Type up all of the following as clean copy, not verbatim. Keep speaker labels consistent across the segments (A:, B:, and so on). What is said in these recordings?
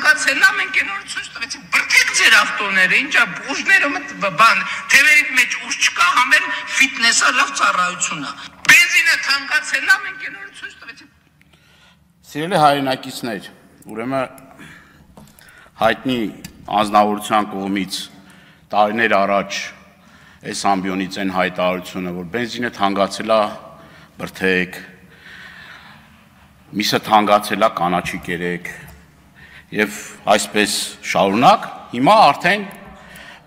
A: թանկացել է, մենք այն օրը ցույց տվեցինք, բրդեք ձեր ավտոները, ինչա ուժները բան, թևերի մեջ ուժ չկա, համեն ֆիթնեսը լավ ծառայություն է։ Բենզինը թանկացել է, մենք այն օրը ցույց տվեցինք։
B: Սիրելի հայրենակիցներ, ուրեմն հայտնի անձնավորության կողմից տարիներ առաջ այս ամբիոնից այն հայտարարությունը, որ բենզինը թանկացել է, բրդեք, միսը թանկացել է, կանաչի կերեք եւ այսպես շարունակ, հիմա արդեն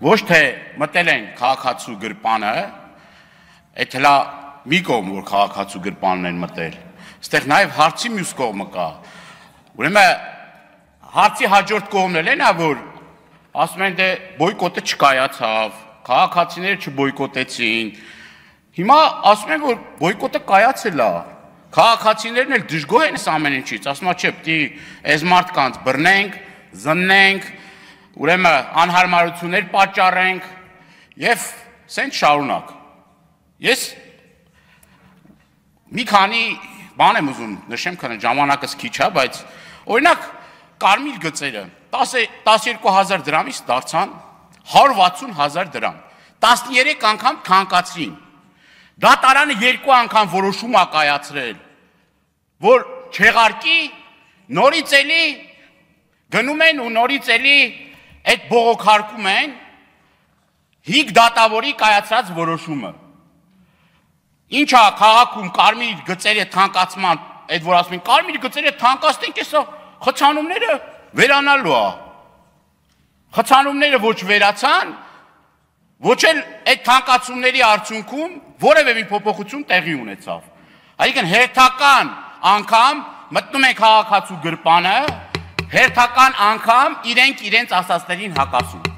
B: ոչ թե մտել են քաղաքացու գրպանը, այդ հլա մի կողմ որ քաղաքացու գրպանն են մտել, այստեղ նաեւ հարցի մյուս կողմը կա։ Ուրեմն հարցի հաջորդ կողմն էլ է նա, որ ասում են դե բոյկոտը չկայացավ, քաղաքացիները չբոյկոտեցին։ Հիմա ասում են որ բոյկոտը կայացել է։ Քաղաքացիներն էլ դժգոհ են այս ամեն ինչից, ասում են չէ, պիտի այս մարդկանց բռնենք, զննենք, ուրեմն անհարմարություններ պատճառենք եւ սենց շարունակ։ Ես մի քանի բան եմ ուզում նշեմ, քանի ժամանակս քիչ է, բայց օրինակ կարմիր գծերը 12,000 դրամից դարձան 160,000 դրամ, 13 անգամ թանկացրին։ Դատարանը 2 անգամ որոշում է կայացրել, որ չեղարկի, նորից էլի գնում են ու նորից էլի այդ բողոքարկում են հիկ դատավորի կայացրած որոշումը։ Ինչ է քաղաքում կարմիր գծերի թանկացման, այդ որ ասում են կարմիր գծերը թանկացնենք, հեսա խցանումները վերանալու է։ Խցանումները ոչ վերացան, ոչ էլ այդ թանկացումների արդյունքում որևէ մի փոփոխություն տեղի ունեցավ։ Այսինքն հերթական անգամ մտնում են քաղաքացու գրպանը, հերթական անգամ իրենք իրենց ասածներին հակասում։